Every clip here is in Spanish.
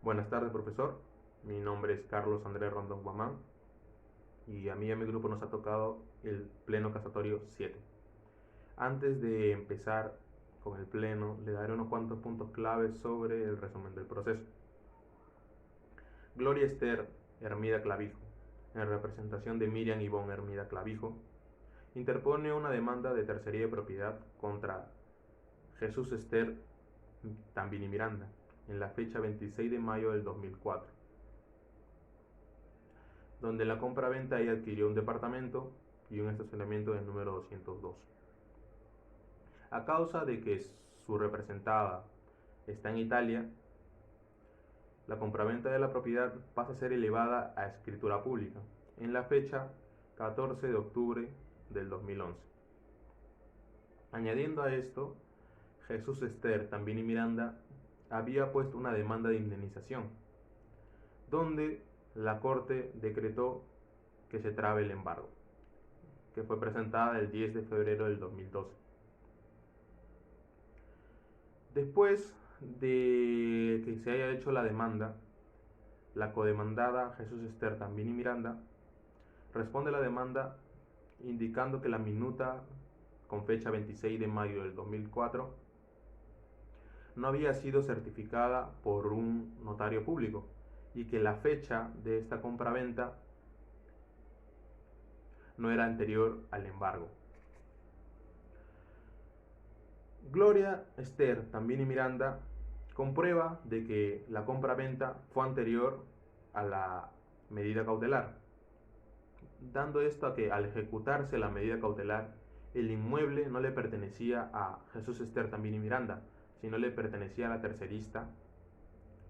Buenas tardes, profesor. Mi nombre es Carlos Andrés Rondón Guamán y a mí y a mi grupo nos ha tocado el Pleno Casatorio 7. Antes de empezar con el Pleno, le daré unos cuantos puntos claves sobre el resumen del proceso. Gloria Esther Hermida Clavijo, en representación de Miriam Ivonne Hermida Clavijo, interpone una demanda de tercería de propiedad contra Jesús Esther Tambini Miranda, en la fecha 26 de mayo del 2004, donde la compra-venta ella adquirió un departamento y un estacionamiento del número 202. A causa de que su representada está en Italia, la compraventa de la propiedad pasa a ser elevada a escritura pública en la fecha 14 de octubre del 2011. Añadiendo a esto, Jesús Esther Tambini Miranda había puesto una demanda de indemnización, donde la Corte decretó que se trabe el embargo, que fue presentada el 10 de febrero del 2012. Después de que se haya hecho la demanda, la codemandada Jesús Esther Tambini Miranda responde a la demanda indicando que la minuta con fecha 26 de mayo del 2004 no había sido certificada por un notario público y que la fecha de esta compraventa no era anterior al embargo. Gloria Esther Tambini Miranda comprueba de que la compra-venta fue anterior a la medida cautelar, dando esto a que al ejecutarse la medida cautelar, el inmueble no le pertenecía a Jesús Esther Tambini Miranda, sino le pertenecía a la tercerista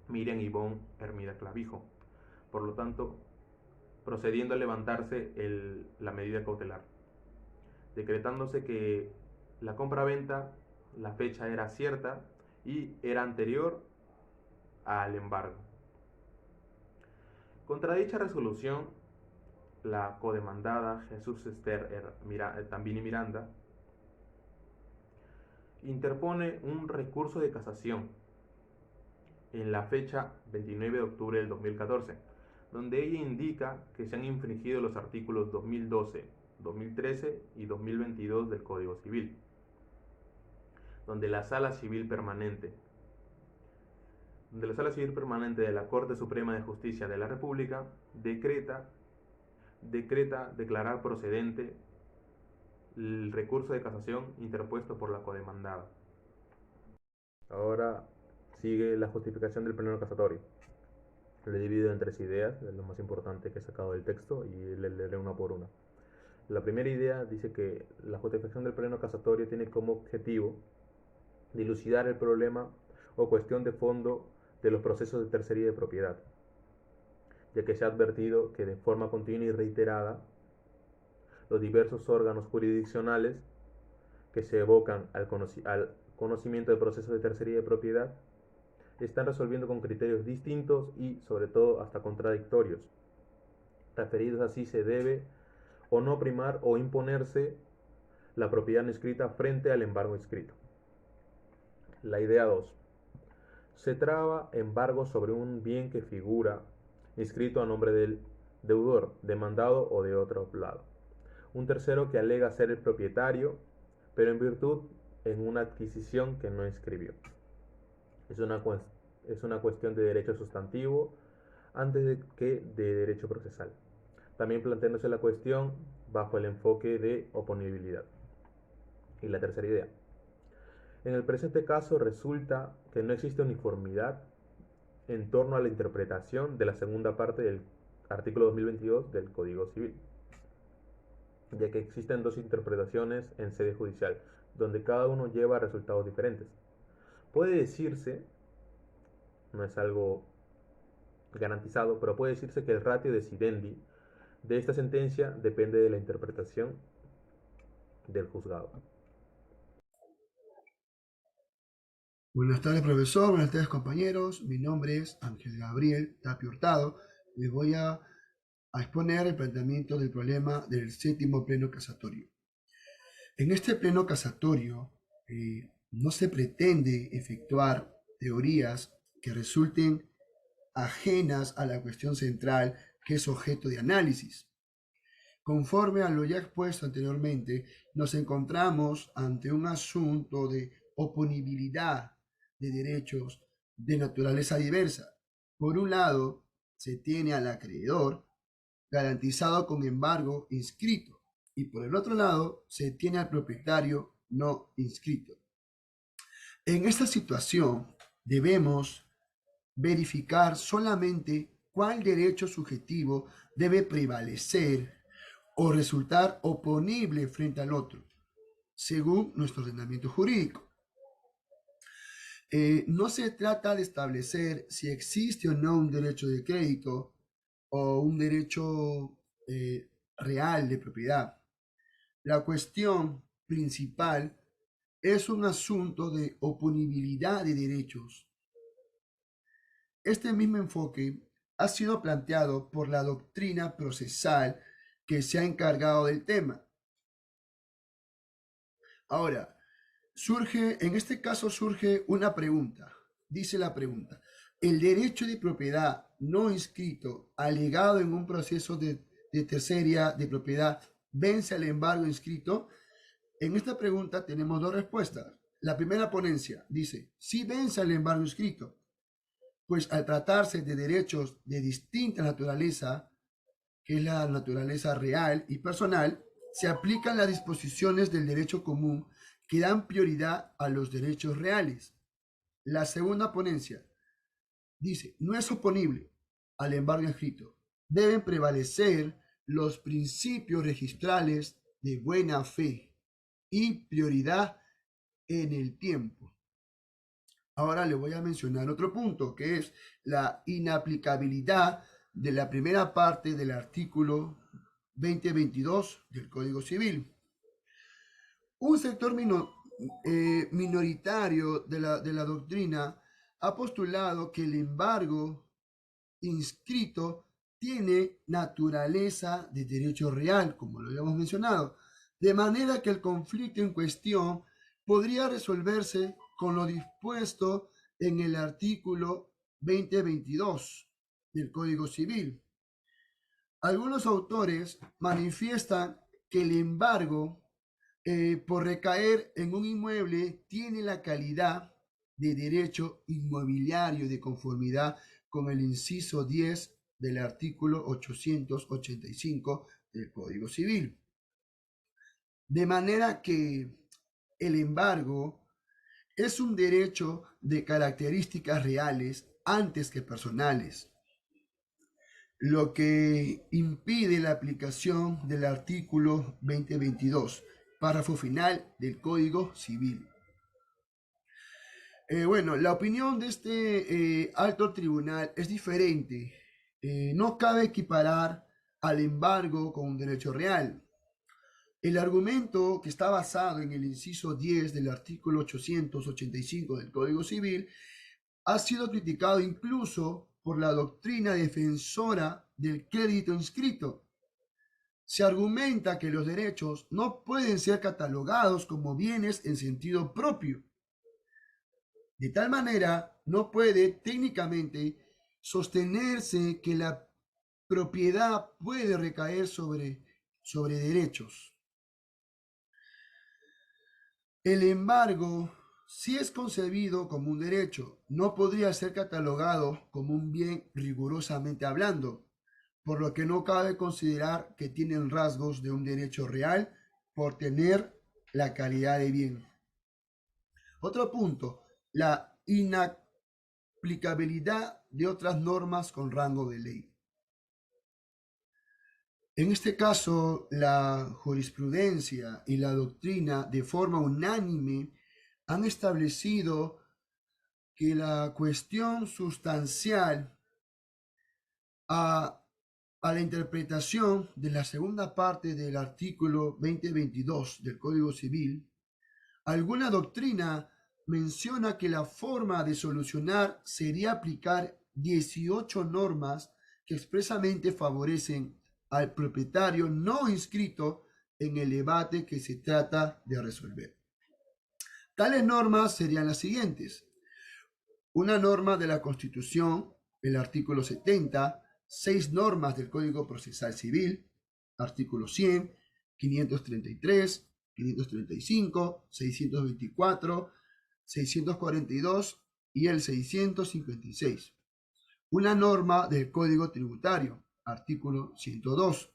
Miriam Ivonne Hermida Clavijo. Por lo tanto, procediendo a levantarse la medida cautelar, decretándose que la compra-venta, la fecha era cierta y era anterior al embargo. Contra dicha resolución, la codemandada Jesús Esther Tambini Miranda interpone un recurso de casación en la fecha 29 de octubre del 2014, donde ella indica que se han infringido los artículos 2012, 2013 y 2022 del Código Civil, donde la Sala Civil Permanente de la Corte Suprema de Justicia de la República decreta declarar procedente el recurso de casación interpuesto por la codemandada. Ahora sigue la justificación del pleno casatorio. Le he dividido en tres ideas, es lo más importante que he sacado del texto, y le leeré una por una. La primera idea dice que la justificación del pleno casatorio tiene como objetivo dilucidar el problema o cuestión de fondo de los procesos de tercería de propiedad, ya que se ha advertido que de forma continua y reiterada los diversos órganos jurisdiccionales que se evocan al conocimiento del proceso de tercería de propiedad están resolviendo con criterios distintos y sobre todo hasta contradictorios. Referidos así, se debe o no primar o imponerse la propiedad no escrita frente al embargo escrito. La idea 2. Se traba embargo sobre un bien que figura inscrito a nombre del deudor, demandado o de otro lado. Un tercero que alega ser el propietario, pero en virtud en una adquisición que no inscribió. Es una cuestión de derecho sustantivo antes que de derecho procesal. También planteándose la cuestión bajo el enfoque de oponibilidad. Y la tercera idea. En el presente caso resulta que no existe uniformidad en torno a la interpretación de la segunda parte del artículo 2022 del Código Civil, ya que existen dos interpretaciones en sede judicial, donde cada uno lleva a resultados diferentes. Puede decirse, no es algo garantizado, pero puede decirse que el ratio decidendi de esta sentencia depende de la interpretación del juzgado. Buenas tardes, profesor. Buenas tardes, compañeros. Mi nombre es Ángel Gabriel Tapio Hurtado. Les voy a exponer el planteamiento del problema del séptimo pleno casatorio. En este pleno casatorio no se pretende efectuar teorías que resulten ajenas a la cuestión central que es objeto de análisis. Conforme a lo ya expuesto anteriormente, nos encontramos ante un asunto de oponibilidad de derechos de naturaleza diversa. Por un lado, se tiene al acreedor garantizado con embargo inscrito y por el otro lado, se tiene al propietario no inscrito. En esta situación, debemos verificar solamente cuál derecho subjetivo debe prevalecer o resultar oponible frente al otro, según nuestro ordenamiento jurídico. No se trata de establecer si existe o no un derecho de crédito o un derecho real de propiedad. La cuestión principal es un asunto de oponibilidad de derechos. Este mismo enfoque ha sido planteado por la doctrina procesal que se ha encargado del tema. Ahora, en este caso surge una pregunta. Dice la pregunta: ¿el derecho de propiedad no inscrito alegado en un proceso de tercería de propiedad vence al embargo inscrito? En esta pregunta tenemos dos respuestas. La primera ponencia dice: sí vence al embargo inscrito, pues al tratarse de derechos de distinta naturaleza, que es la naturaleza real y personal, se aplican las disposiciones del derecho común que dan prioridad a los derechos reales. La segunda ponencia dice: no es oponible al embargo inscrito. Deben prevalecer los principios registrales de buena fe y prioridad en el tiempo. Ahora le voy a mencionar otro punto, que es la inaplicabilidad de la primera parte del artículo 2022 del Código Civil. Un sector minoritario de la doctrina ha postulado que el embargo inscrito tiene naturaleza de derecho real, como lo habíamos mencionado, de manera que el conflicto en cuestión podría resolverse con lo dispuesto en el artículo 2022 del Código Civil. Algunos autores manifiestan que el embargo por recaer en un inmueble tiene la calidad de derecho inmobiliario de conformidad con el inciso 10 del artículo 885 del Código Civil. De manera que el embargo es un derecho de características reales antes que personales, lo que impide la aplicación del artículo 2022, párrafo final del Código Civil. Bueno, la opinión de este alto tribunal es diferente. No cabe equiparar al embargo con un derecho real. El argumento, que está basado en el inciso 10 del artículo 885 del Código Civil, ha sido criticado incluso por la doctrina defensora del crédito inscrito. Se argumenta que los derechos no pueden ser catalogados como bienes en sentido propio. De tal manera, no puede técnicamente sostenerse que la propiedad puede recaer sobre derechos. El embargo, si es concebido como un derecho, no podría ser catalogado como un bien rigurosamente hablando, por lo que no cabe considerar que tienen rasgos de un derecho real por tener la calidad de bien. Otro punto: la inaplicabilidad de otras normas con rango de ley. En este caso, la jurisprudencia y la doctrina de forma unánime han establecido que la cuestión sustancial a la interpretación de la segunda parte del artículo 2022 del Código Civil, alguna doctrina menciona que la forma de solucionar sería aplicar 18 normas que expresamente favorecen al propietario no inscrito en el debate que se trata de resolver. Tales normas serían las siguientes: una norma de la Constitución el artículo 70, 6 normas del Código Procesal Civil, artículo 100, 533, 535, 624, 642 y el 656. Una norma del Código Tributario, artículo 102.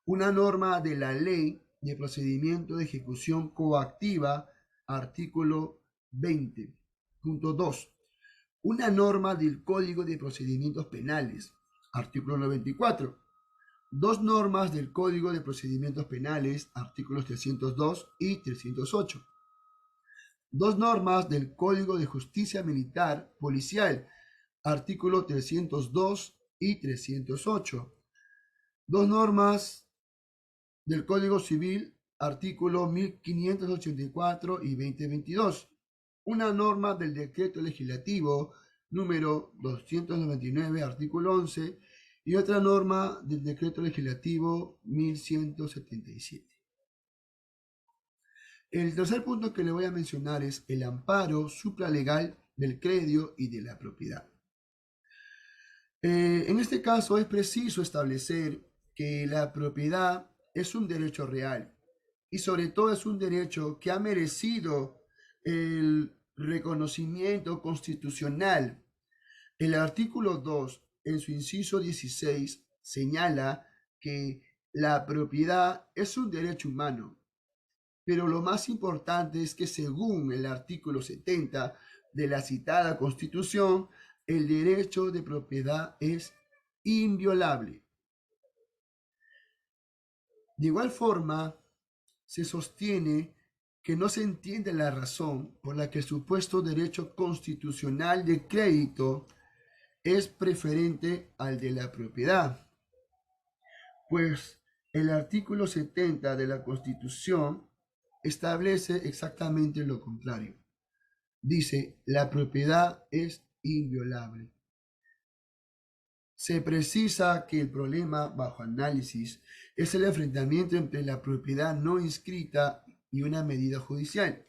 Una norma de la Ley de Procedimiento de Ejecución Coactiva, artículo 20.2. Una norma del Código de Procedimientos Penales, artículo 94. Dos normas del Código de Procedimientos Penales, artículos 302 y 308. Dos normas del Código de Justicia Militar Policial, artículo 302 y 308. Dos normas del Código Civil, artículo 1584 y 2022. Una norma del Decreto Legislativo número 299, artículo 11, y otra norma del Decreto Legislativo 1177. El tercer punto que le voy a mencionar es el amparo supralegal del crédito y de la propiedad. En este caso es preciso establecer que la propiedad es un derecho real y sobre todo es un derecho que ha merecido el reconocimiento constitucional. El artículo 2, en su inciso 16, señala que la propiedad es un derecho humano, pero lo más importante es que según el artículo 70 de la citada Constitución, el derecho de propiedad es inviolable. De igual forma, se sostiene que no se entiende la razón por la que el supuesto derecho constitucional de crédito es preferente al de la propiedad, pues el artículo 70 de la Constitución establece exactamente lo contrario. Dice, la propiedad es inviolable. Se precisa que el problema bajo análisis es el enfrentamiento entre la propiedad no inscrita y una medida judicial.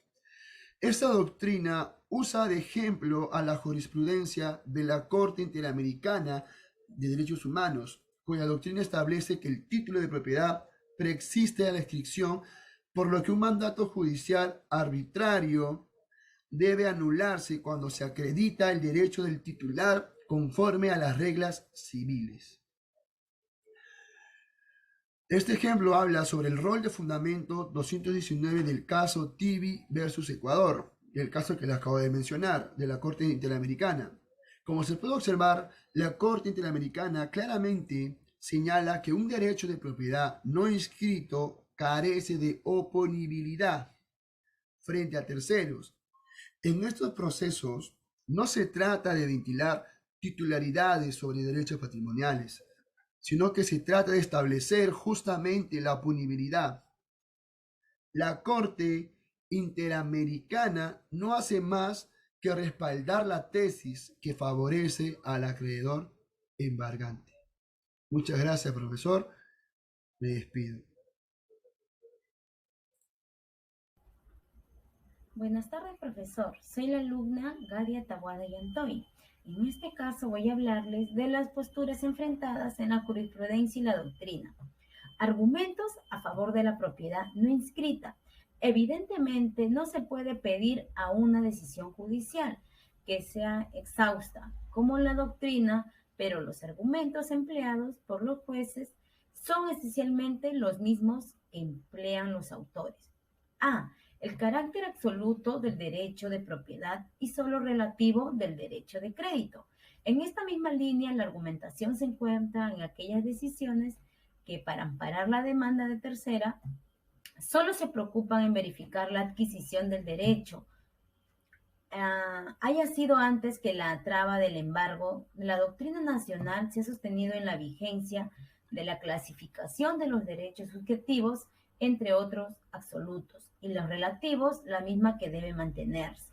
Esta doctrina usa de ejemplo a la jurisprudencia de la Corte Interamericana de Derechos Humanos, cuya doctrina establece que el título de propiedad preexiste a la inscripción, por lo que un mandato judicial arbitrario debe anularse cuando se acredita el derecho del titular conforme a las reglas civiles. Este ejemplo habla sobre el rol de fundamento 219 del caso Tibi versus Ecuador, el caso que les acabo de mencionar, de la Corte Interamericana. Como se puede observar, la Corte Interamericana claramente señala que un derecho de propiedad no inscrito carece de oponibilidad frente a terceros. En estos procesos no se trata de ventilar titularidades sobre derechos patrimoniales, sino que se trata de establecer justamente la punibilidad. La Corte Interamericana no hace más que respaldar la tesis que favorece al acreedor embargante. Muchas gracias, profesor. Me despido. Buenas tardes, profesor. Soy la alumna Gadia Taboada y Antoy. En este caso voy a hablarles de las posturas enfrentadas en la jurisprudencia y la doctrina. Argumentos a favor de la propiedad no inscrita. Evidentemente, no se puede pedir a una decisión judicial que sea exhausta, como la doctrina, pero los argumentos empleados por los jueces son esencialmente los mismos que emplean los autores. El carácter absoluto del derecho de propiedad y solo relativo del derecho de crédito. En esta misma línea, la argumentación se encuentra en aquellas decisiones que para amparar la demanda de tercera solo se preocupan en verificar la adquisición del derecho, haya sido antes que la traba del embargo. La doctrina nacional se ha sostenido en la vigencia de la clasificación de los derechos subjetivos entre otros absolutos y los relativos la misma que debe mantenerse.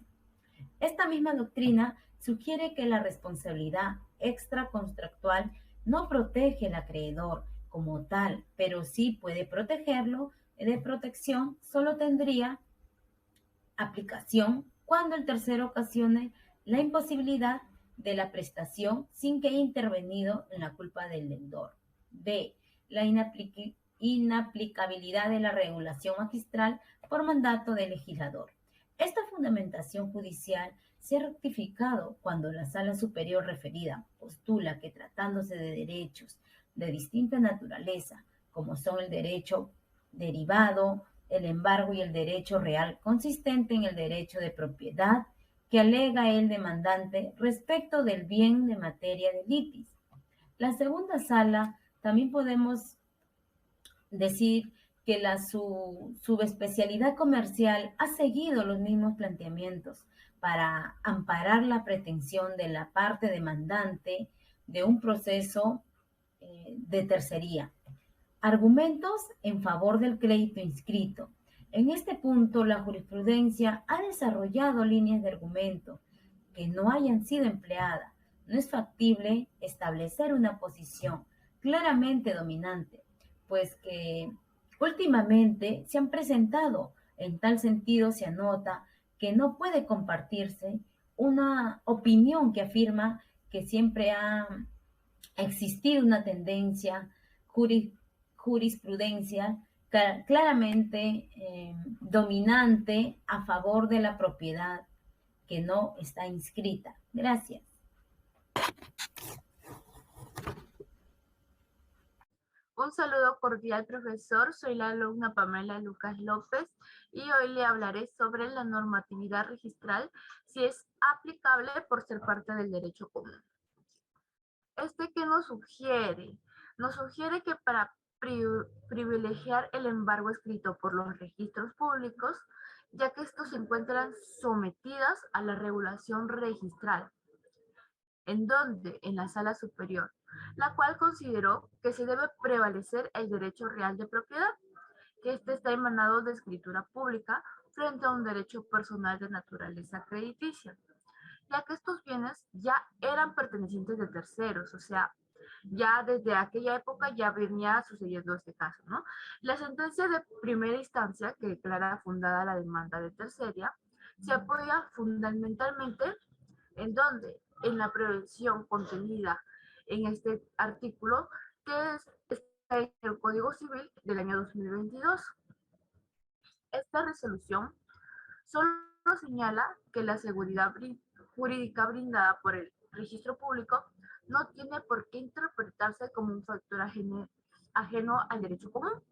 Esta misma doctrina sugiere que la responsabilidad extracontractual no protege al acreedor como tal, pero sí puede protegerlo. De protección solo tendría aplicación cuando el tercero ocasione la imposibilidad de la prestación sin que haya intervenido en la culpa del deudor. B. La inaplicabilidad de la regulación magistral por mandato del legislador. Esta fundamentación judicial se ha rectificado cuando la Sala Superior referida postula que tratándose de derechos de distinta naturaleza, como son el derecho derivado, el embargo y el derecho real consistente en el derecho de propiedad que alega el demandante respecto del bien de materia de litis. La segunda sala también podemos decir que la subespecialidad comercial ha seguido los mismos planteamientos para amparar la pretensión de la parte demandante de un proceso de tercería. Argumentos en favor del crédito inscrito. En este punto, la jurisprudencia ha desarrollado líneas de argumento que no hayan sido empleadas. No es factible establecer una posición claramente dominante, pues que últimamente se han presentado. En tal sentido, se anota que no puede compartirse una opinión que afirma que siempre ha existido una tendencia jurisprudencial claramente dominante a favor de la propiedad que no está inscrita. Gracias. Un saludo cordial, profesor. Soy la alumna Pamela Lucas López y hoy le hablaré sobre la normatividad registral, si es aplicable por ser parte del derecho común. ¿Qué nos sugiere? Nos sugiere que para privilegiar el embargo escrito por los registros públicos, ya que estos se encuentran sometidos a la regulación registral. ¿En dónde? En la Sala Superior, la cual consideró que se debe prevalecer el derecho real de propiedad, que está emanado de escritura pública frente a un derecho personal de naturaleza crediticia, ya que estos bienes ya eran pertenecientes de terceros, o sea, ya desde aquella época ya venía sucediendo este caso, ¿no? La sentencia de primera instancia, que declara fundada la demanda de tercería, se apoya fundamentalmente en donde en la prevención contenida en este artículo, que está en el Código Civil del año 2022. Esta resolución solo señala que la seguridad jurídica brindada por el registro público no tiene por qué interpretarse como un factor ajeno al derecho común,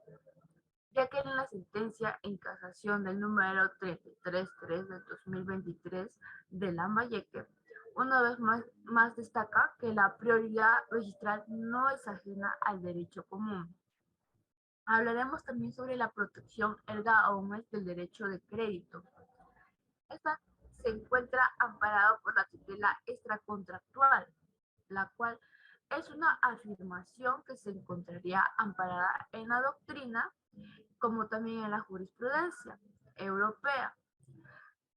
ya que en la sentencia en casación del número 333 del 2023 de Lambayeque, una vez más destaca que la prioridad registral no es ajena al derecho común. Hablaremos también sobre la protección erga omnes del derecho de crédito. Esta se encuentra amparado por la tutela extracontractual, la cual es una afirmación que se encontraría amparada en la doctrina, como también en la jurisprudencia europea.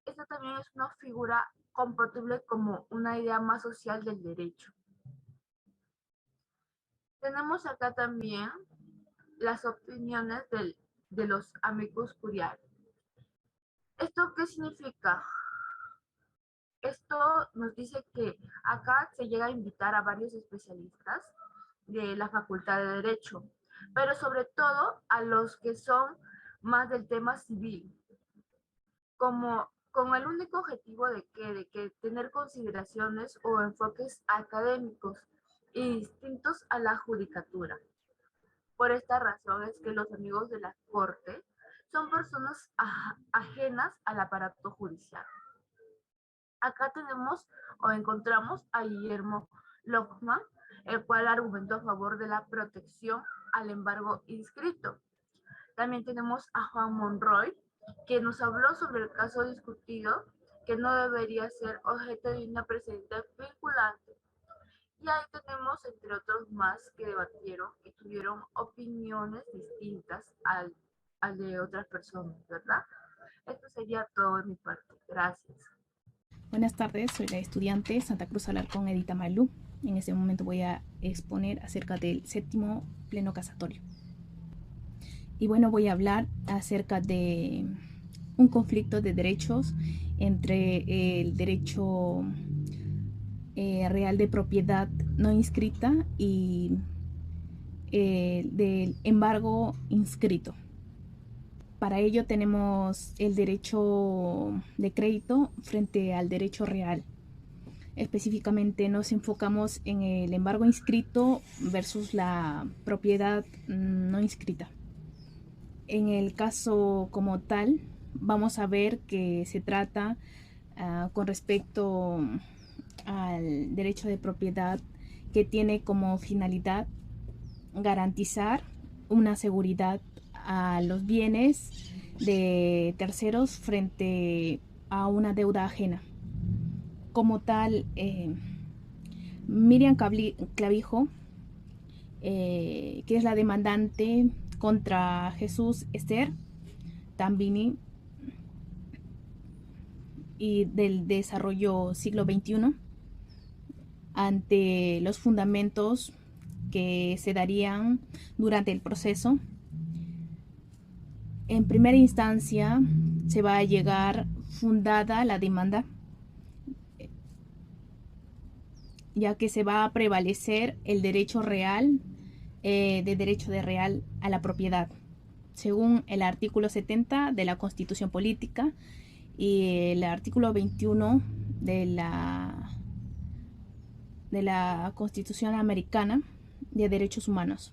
Esta también es una figura compatible como una idea más social del derecho. Tenemos acá también las opiniones de los amicus curiae. ¿Esto qué significa? Esto nos dice que acá se llega a invitar a varios especialistas de la Facultad de Derecho, pero sobre todo a los que son más del tema civil, como con el único objetivo de que tener consideraciones o enfoques académicos y distintos a la judicatura. Por esta razón es que los amigos de la Corte son personas ajenas al aparato judicial. Acá tenemos o encontramos a Guillermo Lockman, el cual argumentó a favor de la protección al embargo inscrito. También tenemos a Juan Monroy, que nos habló sobre el caso discutido que no debería ser objeto de una precedente vinculante. Y ahí tenemos, entre otros más, que debatieron y tuvieron opiniones distintas al de otras personas, ¿verdad? Esto sería todo de mi parte. Gracias. Buenas tardes, soy la estudiante Santa Cruz Alarcón Edita Malú. En este momento voy a exponer acerca del séptimo pleno casatorio. Y bueno, voy a hablar acerca de un conflicto de derechos entre el derecho real de propiedad no inscrita y del embargo inscrito. Para ello tenemos el derecho de crédito frente al derecho real. Específicamente nos enfocamos en el embargo inscrito versus la propiedad no inscrita. En el caso como tal, vamos a ver que se trata con respecto al derecho de propiedad que tiene como finalidad garantizar una seguridad a los bienes de terceros frente a una deuda ajena. Como tal, Miriam Clavijo, que es la demandante contra Jesús Ester Tambini y del desarrollo siglo XXI, ante los fundamentos que se darían durante el proceso. En primera instancia se va a llegar fundada la demanda, ya que se va a prevalecer el derecho real de derecho de real a la propiedad, según el artículo 70 de la Constitución Política y el artículo 21 de la Constitución Americana de Derechos Humanos.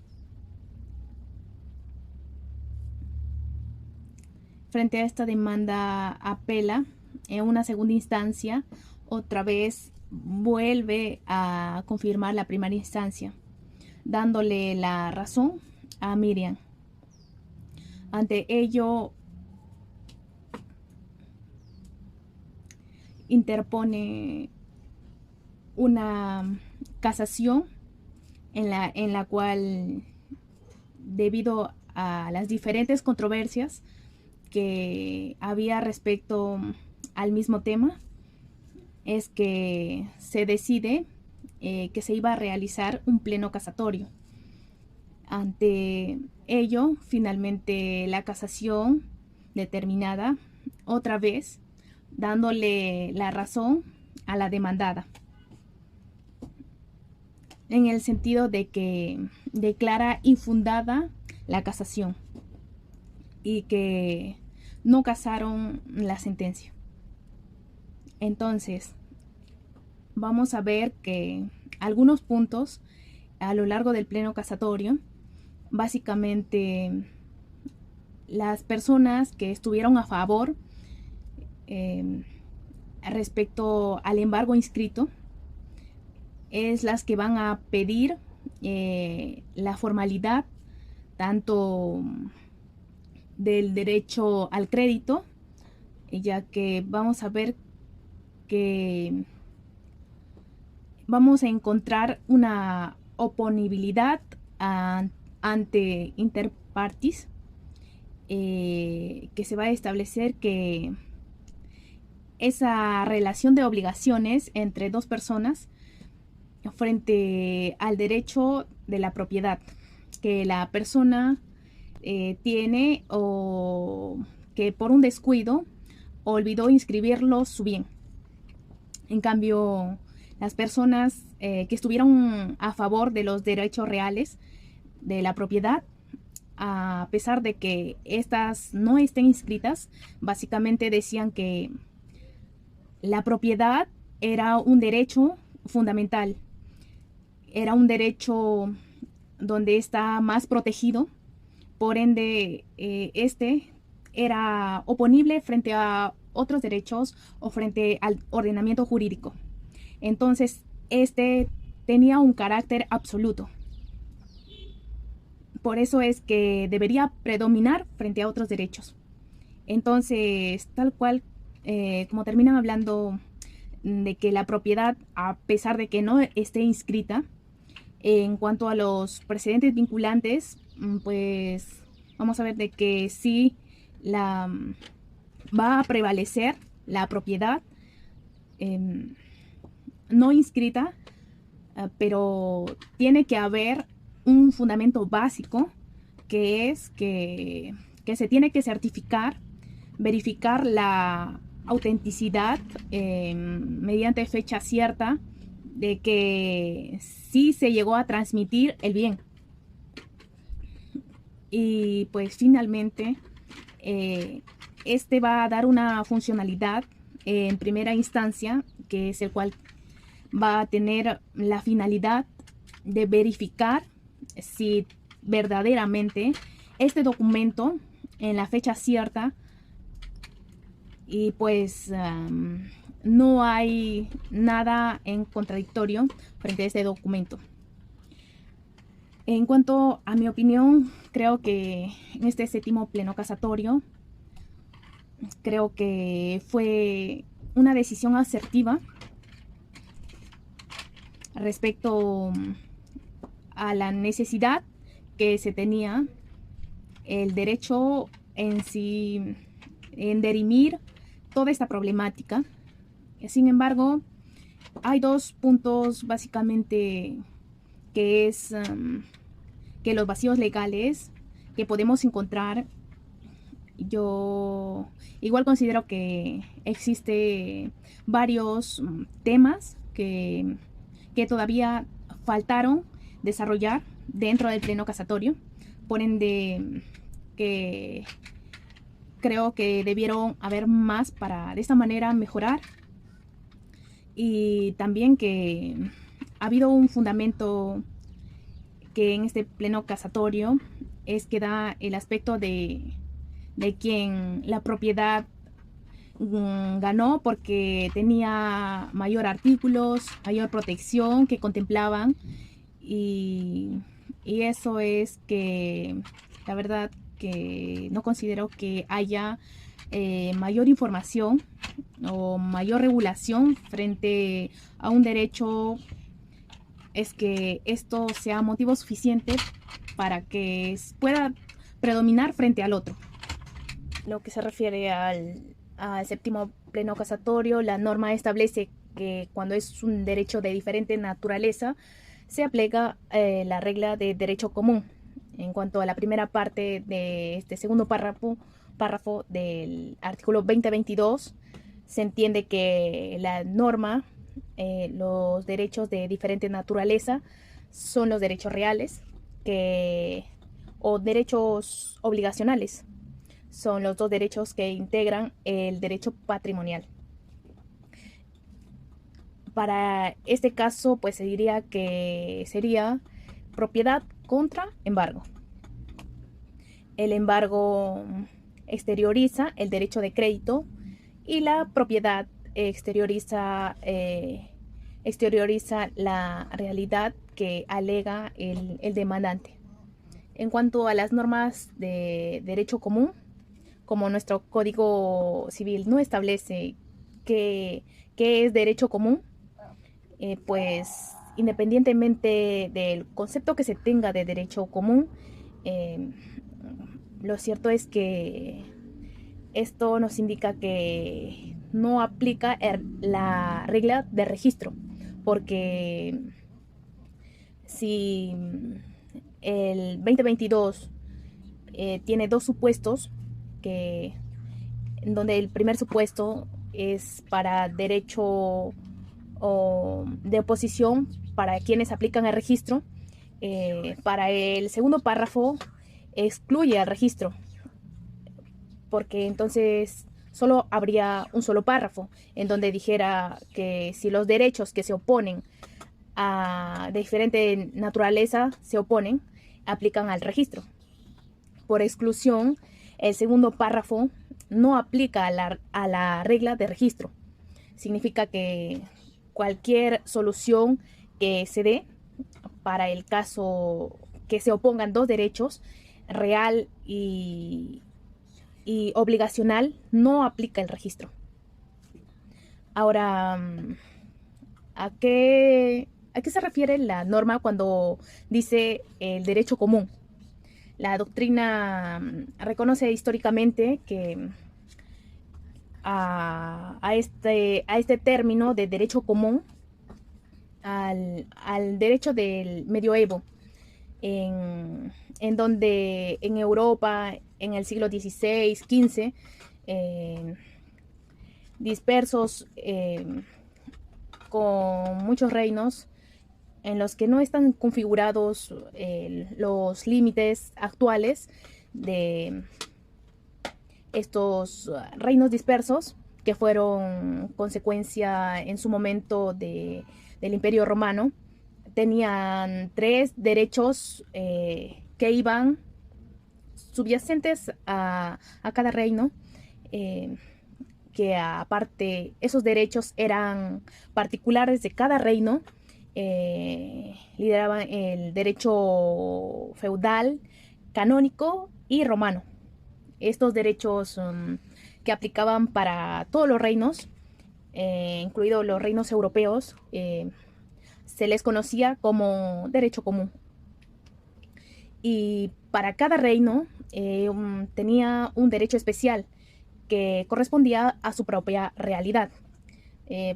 Frente a esta demanda apela en una segunda instancia, otra vez vuelve a confirmar la primera instancia, dándole la razón a Miriam. Ante ello, interpone una casación en la cual, debido a las diferentes controversias que había respecto al mismo tema, es que se decide que se iba a realizar un pleno casatorio. Ante ello, finalmente la casación determinada, otra vez dándole la razón a la demandada, en el sentido de que declara infundada la casación y que no casaron la sentencia. Entonces, vamos a ver que algunos puntos a lo largo del pleno casatorio, básicamente las personas que estuvieron a favor respecto al embargo inscrito es las que van a pedir la formalidad tanto del derecho al crédito, ya que vamos a ver que vamos a encontrar una oponibilidad ante inter partes, que se va a establecer que esa relación de obligaciones entre dos personas frente al derecho de la propiedad que la persona tiene, o que por un descuido olvidó inscribirlo su bien. En cambio, las personas que estuvieron a favor de los derechos reales de la propiedad, a pesar de que estas no estén inscritas, básicamente decían que la propiedad era un derecho fundamental, era un derecho donde está más protegido, por ende este era oponible frente a otros derechos o frente al ordenamiento jurídico. Entonces, este tenía un carácter absoluto. Por eso es que debería predominar frente a otros derechos. Entonces, tal cual, como terminan hablando de que la propiedad, a pesar de que no esté inscrita, en cuanto a los precedentes vinculantes, pues vamos a ver de que sí va a prevalecer la propiedad no inscrita, pero tiene que haber un fundamento básico, que es que se tiene que certificar, verificar la autenticidad mediante fecha cierta de que sí se llegó a transmitir el bien. Y pues finalmente este va a dar una funcionalidad en primera instancia, que es el cual va a tener la finalidad de verificar si verdaderamente este documento en la fecha cierta y pues no hay nada en contradictorio frente a este documento. En cuanto a mi opinión, creo que en este séptimo pleno casatorio, creo que fue una decisión asertiva respecto a la necesidad que se tenía el derecho en sí en dirimir toda esta problemática. Sin embargo, hay dos puntos básicamente que es que los vacíos legales que podemos encontrar. Yo igual considero que existe varios temas que todavía faltaron desarrollar dentro del pleno casatorio, por ende que creo que debieron haber más para de esta manera mejorar, y también que ha habido un fundamento que en este pleno casatorio es que da el aspecto de quien la propiedad ganó porque tenía mayor artículos, mayor protección que contemplaban, y eso es que la verdad que no considero que haya mayor información o mayor regulación frente a un derecho, es que esto sea motivo suficiente para que pueda predominar frente al otro. Lo que se refiere al séptimo pleno casatorio, la norma establece que cuando es un derecho de diferente naturaleza, se aplica la regla de derecho común. En cuanto a la primera parte de este segundo párrafo del artículo 2022, se entiende que la norma, los derechos de diferente naturaleza son los derechos reales o derechos obligacionales. Son los dos derechos que integran el derecho patrimonial. Para este caso, pues se diría que sería propiedad contra embargo. El embargo exterioriza el derecho de crédito y la propiedad exterioriza la realidad que alega el demandante. En cuanto a las normas de derecho común, como nuestro Código Civil no establece qué es derecho común, pues independientemente del concepto que se tenga de derecho común, lo cierto es que esto nos indica que no aplica la regla de registro, porque si el 2022 tiene dos supuestos, en donde el primer supuesto es para derecho de oposición para quienes aplican el registro, para el segundo párrafo excluye al registro, porque entonces solo habría un solo párrafo en donde dijera que si los derechos que se oponen de diferente naturaleza se oponen, aplican al registro. Por exclusión, el segundo párrafo no aplica a la regla de registro. Significa que cualquier solución que se dé para el caso que se opongan dos derechos, real y obligacional, no aplica el registro. Ahora, ¿a qué se refiere la norma cuando dice el derecho común? La doctrina reconoce históricamente que a este término de derecho común, al derecho del medioevo, en donde en Europa en el siglo XVI, XV, dispersos con muchos reinos en los que no están configurados los límites actuales de estos reinos dispersos que fueron consecuencia en su momento del Imperio Romano. Tenían 3 derechos que iban subyacentes a cada reino, que aparte esos derechos eran particulares de cada reino. Lideraban el derecho feudal, canónico y romano. Estos derechos que aplicaban para todos los reinos, incluidos los reinos europeos, se les conocía como derecho común. Y para cada reino tenía un derecho especial que correspondía a su propia realidad.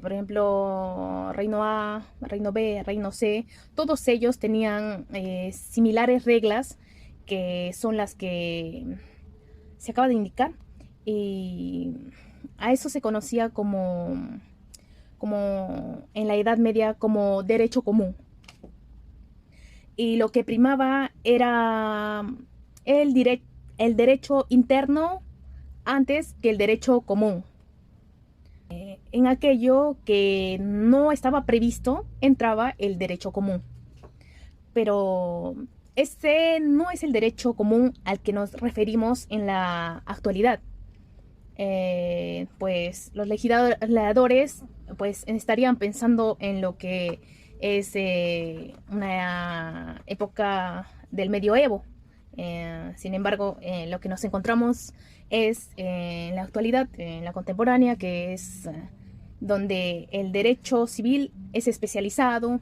Por ejemplo, reino A, reino B, reino C, todos ellos tenían similares reglas, que son las que se acaba de indicar, y a eso se conocía como en la Edad Media como derecho común. Y lo que primaba era el derecho interno antes que el derecho común. En aquello que no estaba previsto entraba el derecho común. Pero este no es el derecho común al que nos referimos en la actualidad. Pues los legisladores pues estarían pensando en lo que es una época del medioevo. Sin embargo, lo que nos encontramos es en la actualidad, en la contemporánea, que es donde el derecho civil es especializado.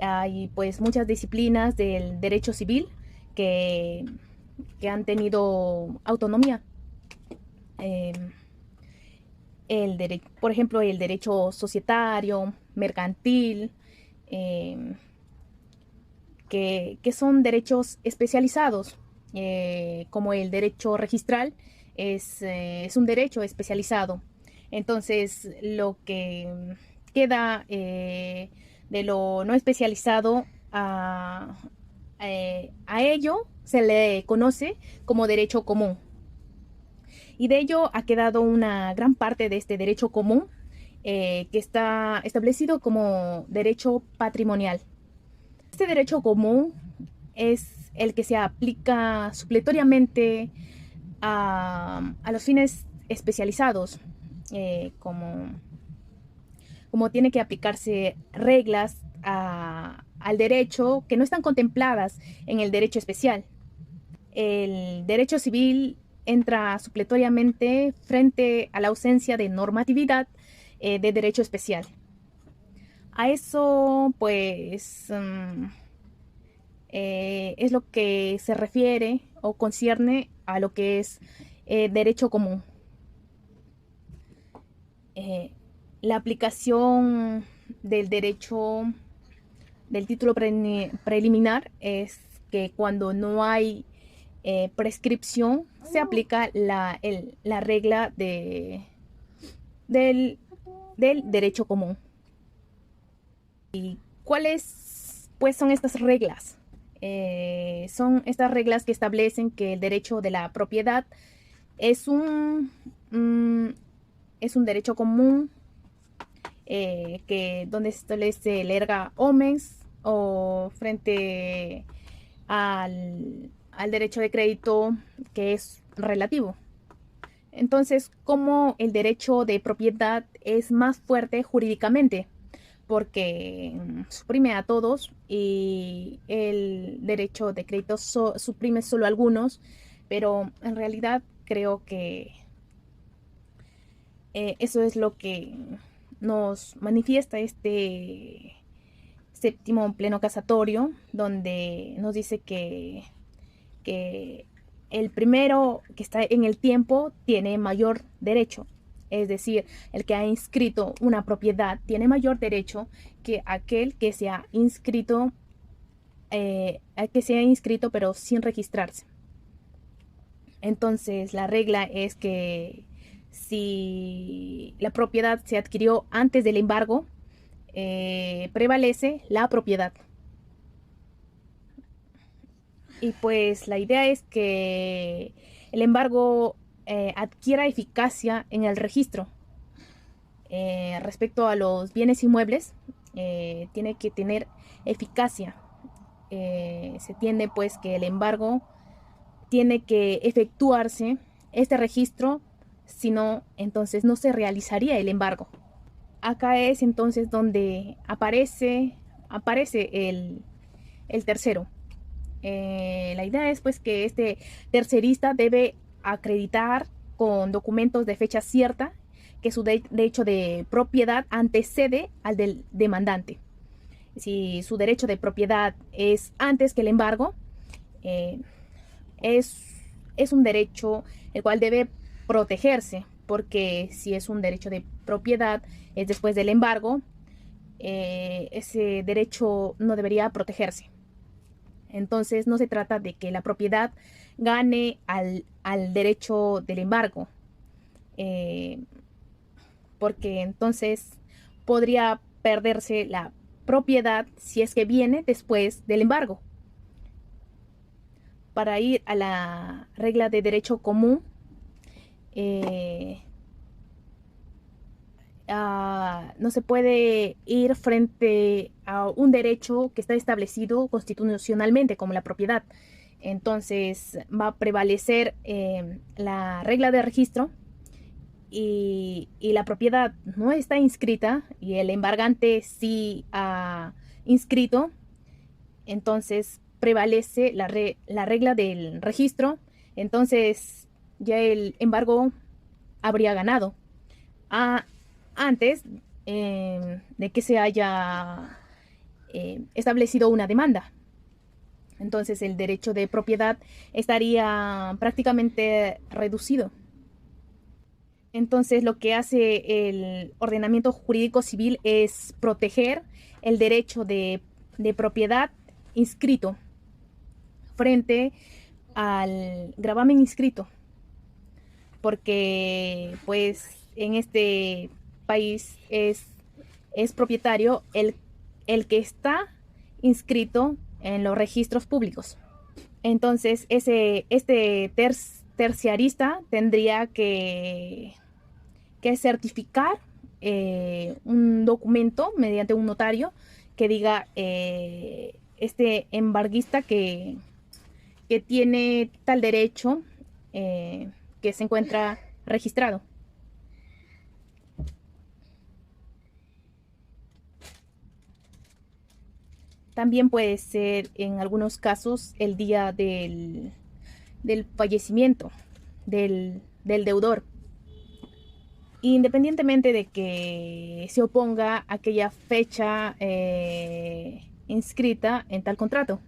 Hay pues muchas disciplinas del derecho civil que han tenido autonomía. Por ejemplo, el derecho societario, mercantil, que son derechos especializados, como el derecho registral es un derecho especializado. Entonces, lo que queda de lo no especializado a ello se le conoce como derecho común. Y de ello ha quedado una gran parte de este derecho común, que está establecido como derecho patrimonial. Este derecho común es el que se aplica supletoriamente a los fines especializados, como tiene que aplicarse reglas al derecho que no están contempladas en el derecho especial. El derecho civil entra supletoriamente frente a la ausencia de normatividad de derecho especial. A eso, pues, es lo que se refiere o concierne a lo que es derecho común. La aplicación del derecho del título preliminar es que cuando no hay prescripción se aplica la regla del derecho común. ¿Y cuáles pues son estas reglas? Son estas reglas que establecen que el derecho de la propiedad es un derecho común, que donde se establece el erga omnes, o frente al derecho de crédito, que es relativo. Entonces, como el derecho de propiedad es más fuerte jurídicamente, porque suprime a todos, y el derecho de crédito suprime solo a algunos, pero en realidad creo que eso es lo que nos manifiesta este séptimo pleno casatorio, donde nos dice que el primero que está en el tiempo tiene mayor derecho. Es decir, el que ha inscrito una propiedad tiene mayor derecho que aquel que se ha inscrito, pero sin registrarse. Entonces, la regla es que si la propiedad se adquirió antes del embargo, prevalece la propiedad. Y pues la idea es que el embargo adquiera eficacia en el registro. Respecto a los bienes inmuebles, tiene que tener eficacia. Se entiende pues que el embargo tiene que efectuarse este registro, si no, entonces no se realizaría el embargo. Acá es entonces donde aparece el tercero. La idea es pues que este tercerista debe acreditar con documentos de fecha cierta que su derecho de propiedad antecede al del demandante. Si su derecho de propiedad es antes que el embargo, es un derecho el cual debe protegerse, porque si es un derecho de propiedad es después del embargo, ese derecho no debería protegerse. Entonces no se trata de que la propiedad gane al derecho del embargo, porque entonces podría perderse la propiedad si es que viene después del embargo. Para ir a la regla de derecho común, no se puede ir frente a un derecho que está establecido constitucionalmente como la propiedad. Entonces va a prevalecer la regla de registro y la propiedad no está inscrita y el embargante sí ha inscrito. Entonces prevalece la regla del registro. Entonces ya el embargo habría ganado antes de que se haya establecido una demanda. Entonces el derecho de propiedad estaría prácticamente reducido. Entonces lo que hace el ordenamiento jurídico civil es proteger el derecho de propiedad inscrito frente al gravamen inscrito, porque pues en este país es propietario el que está inscrito en los registros públicos. Entonces este terciarista tendría que certificar un documento mediante un notario que diga este embarguista que tiene tal derecho que se encuentra registrado. También puede ser en algunos casos el día del fallecimiento del deudor, independientemente de que se oponga a aquella fecha inscrita en tal contrato.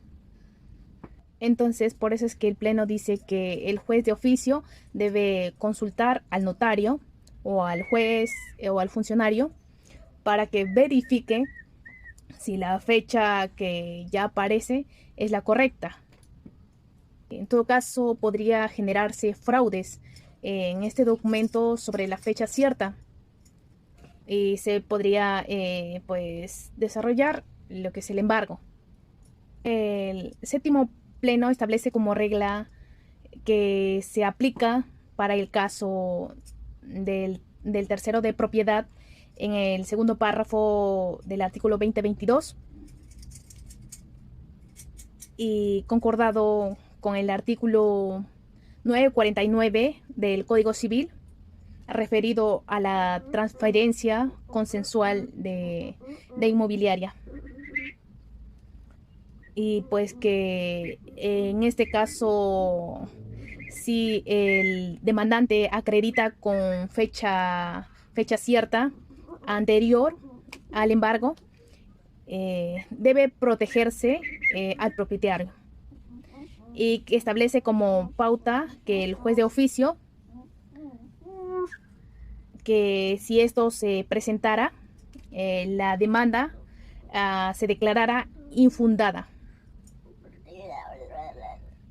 Entonces, por eso es que el Pleno dice que el juez de oficio debe consultar al notario o al juez o al funcionario para que verifique si la fecha que ya aparece es la correcta. En todo caso, podría generarse fraudes en este documento sobre la fecha cierta y se podría pues desarrollar lo que es el embargo. El séptimo Pleno establece como regla que se aplica para el caso del tercero de propiedad en el segundo párrafo del artículo 2022 y concordado con el artículo 949 del Código Civil referido a la transferencia consensual de inmobiliaria. Y pues que en este caso, si el demandante acredita con fecha cierta anterior al embargo, debe protegerse al propietario, y que establece como pauta que el juez de oficio, que si esto se presentara, la demanda se declarara infundada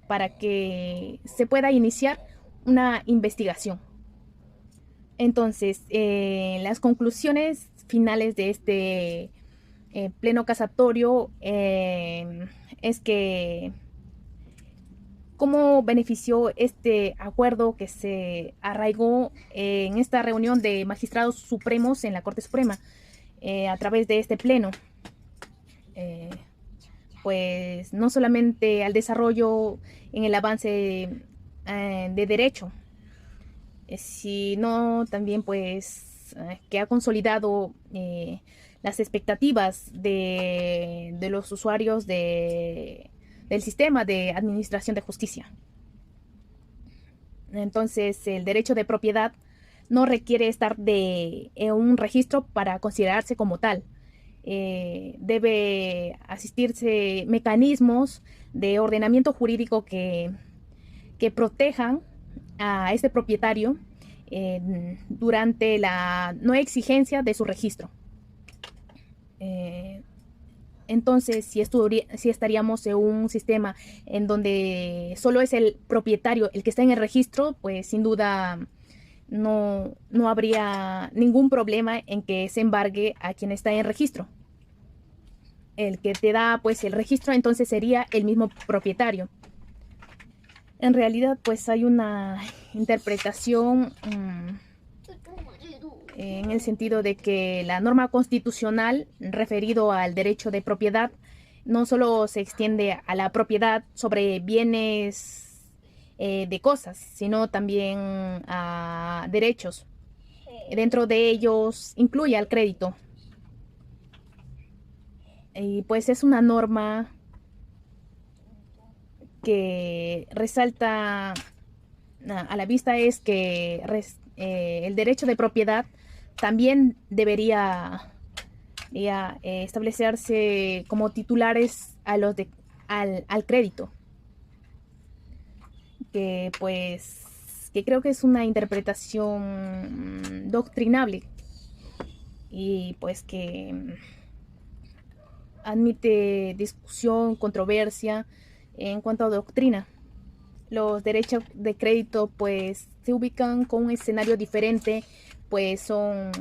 para que se pueda iniciar una investigación. Entonces, las conclusiones finales de este pleno casatorio es que cómo benefició este acuerdo que se arraigó en esta reunión de magistrados supremos en la Corte Suprema a través de este pleno. Pues no solamente al desarrollo en el avance de derecho, sino también pues que ha consolidado las expectativas de los usuarios del sistema de administración de justicia. Entonces, el derecho de propiedad no requiere estar en un registro para considerarse como tal. Debe asistirse mecanismos de ordenamiento jurídico que protejan a este propietario durante la no exigencia de su registro. Entonces, si estaríamos en un sistema en donde solo es el propietario el que está en el registro, pues sin duda no habría ningún problema en que se embargue a quien está en registro. El que te da pues el registro entonces sería el mismo propietario. En realidad pues hay una interpretación en el sentido de que la norma constitucional referido al derecho de propiedad no solo se extiende a la propiedad sobre bienes de cosas, sino también a derechos. Dentro de ellos incluye al crédito. Y pues es una norma que resalta a la vista es que el derecho de propiedad también debería establecerse como titulares al crédito, que creo que es una interpretación doctrinable y pues que admite discusión, controversia en cuanto a doctrina. Los derechos de crédito pues se ubican con un escenario diferente, pues son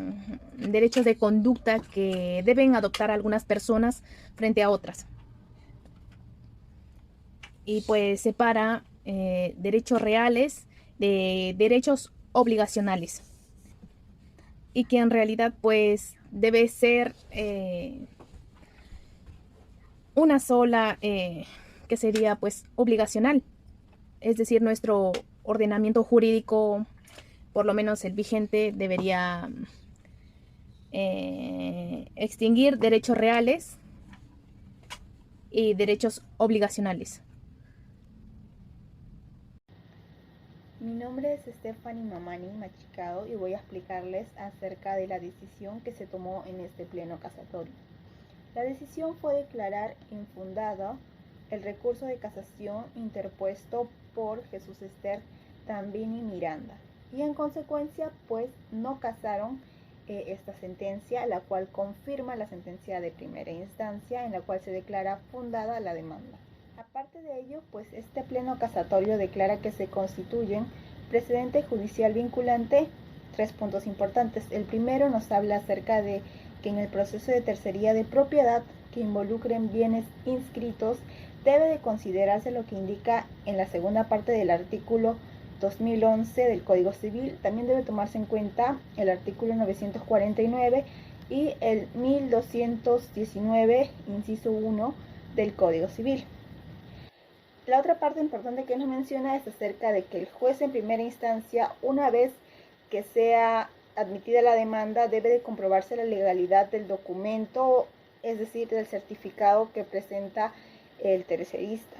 derechos de conducta que deben adoptar algunas personas frente a otras. Y pues separa derechos reales de derechos obligacionales. Y que en realidad pues debe ser una sola que sería pues obligacional. Es decir, nuestro ordenamiento jurídico, por lo menos el vigente, debería extinguir derechos reales y derechos obligacionales. Mi nombre es Stephanie Mamani Machicado y voy a explicarles acerca de la decisión que se tomó en este pleno casatorio. La decisión fue declarar infundado el recurso de casación interpuesto por Jesús Ester Tambini Miranda y en consecuencia pues no casaron esta sentencia, la cual confirma la sentencia de primera instancia en la cual se declara fundada la demanda. Aparte de ello, pues este pleno casatorio declara que se constituyen precedente judicial vinculante. 3 puntos importantes. El primero nos habla acerca de que en el proceso de tercería de propiedad que involucren bienes inscritos debe de considerarse lo que indica en la segunda parte del artículo 2011 del Código Civil. También debe tomarse en cuenta el artículo 949 y el 1219, inciso 1 del Código Civil. La otra parte importante que nos menciona es acerca de que el juez en primera instancia, una vez que sea admitida la demanda, debe de comprobarse la legalidad del documento, es decir, del certificado que presenta el tercerista.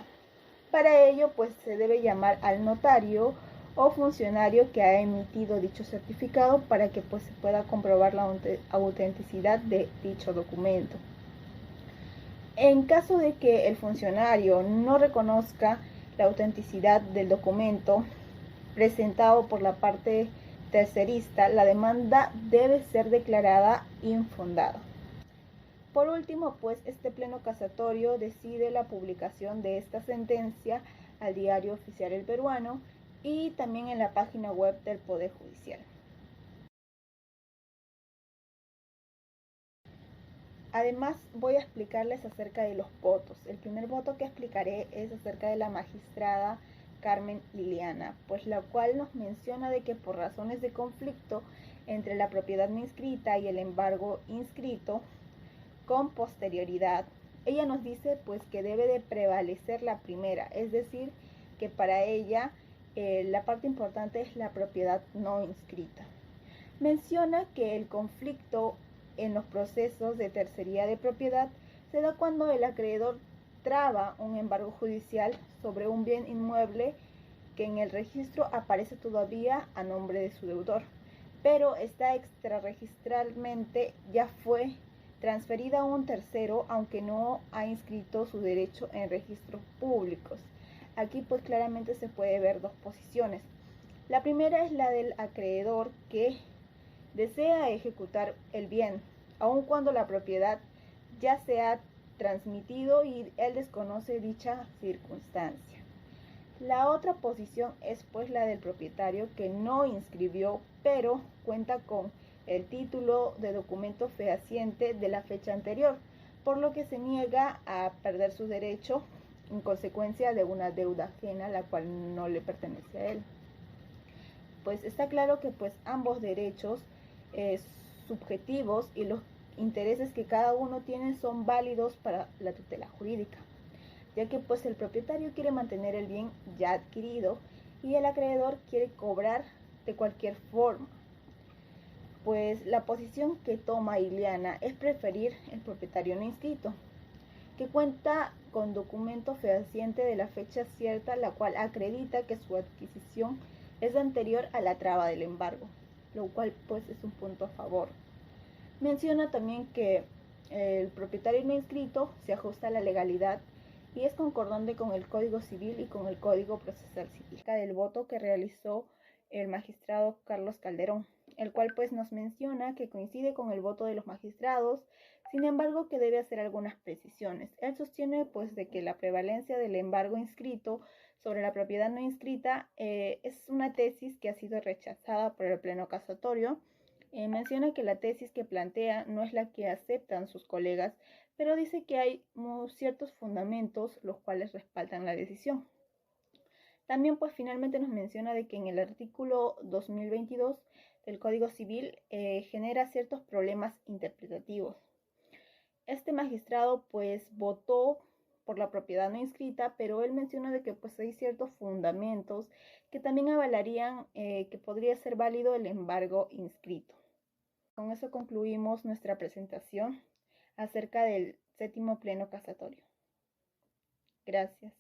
Para ello, pues se debe llamar al notario o funcionario que ha emitido dicho certificado para que pues se pueda comprobar la autenticidad de dicho documento. En caso de que el funcionario no reconozca la autenticidad del documento presentado por la parte tercerista, la demanda debe ser declarada infundada. Por último, pues este pleno casatorio decide la publicación de esta sentencia al Diario Oficial El Peruano y también en la página web del Poder Judicial. Además, voy a explicarles acerca de los votos. El primer voto que explicaré es acerca de la magistrada Carmen Liliana, pues la cual nos menciona de que por razones de conflicto entre la propiedad no inscrita y el embargo inscrito, con posterioridad, ella nos dice pues que debe de prevalecer la primera, es decir, que para ella la parte importante es la propiedad no inscrita. Menciona que el conflicto en los procesos de tercería de propiedad se da cuando el acreedor traba un embargo judicial sobre un bien inmueble que en el registro aparece todavía a nombre de su deudor, pero está extrarregistralmente ya fue transferida a un tercero, aunque no ha inscrito su derecho en registros públicos. Aquí pues claramente se puede ver dos posiciones. La primera es la del acreedor que desea ejecutar el bien, aun cuando la propiedad ya se ha transmitido y él desconoce dicha circunstancia. La otra posición es pues la del propietario que no inscribió, pero cuenta con el título de documento fehaciente de la fecha anterior, por lo que se niega a perder su derecho en consecuencia de una deuda ajena la cual no le pertenece a él. Pues está claro que pues ambos derechos subjetivos y los intereses que cada uno tiene son válidos para la tutela jurídica, ya que pues el propietario quiere mantener el bien ya adquirido y el acreedor quiere cobrar de cualquier forma. Pues la posición que toma Ileana es preferir el propietario no inscrito, que cuenta con documento fehaciente de la fecha cierta, la cual acredita que su adquisición es anterior a la traba del embargo, lo cual pues es un punto a favor. Menciona también que el propietario no inscrito se ajusta a la legalidad y es concordante con el Código Civil y con el Código Procesal Civil. Del voto que realizó el magistrado Carlos Calderón, el cual pues nos menciona que coincide con el voto de los magistrados, sin embargo que debe hacer algunas precisiones. Él sostiene pues de que la prevalencia del embargo inscrito sobre la propiedad no inscrita es una tesis que ha sido rechazada por el Pleno Casatorio. Menciona que la tesis que plantea no es la que aceptan sus colegas, pero dice que hay ciertos fundamentos los cuales respaldan la decisión. También pues finalmente nos menciona de que en el artículo 2022 del Código Civil genera ciertos problemas interpretativos. Este magistrado pues votó por la propiedad no inscrita, pero él menciona de que pues hay ciertos fundamentos que también avalarían que podría ser válido el embargo inscrito. Con eso concluimos nuestra presentación acerca del séptimo pleno casatorio. Gracias.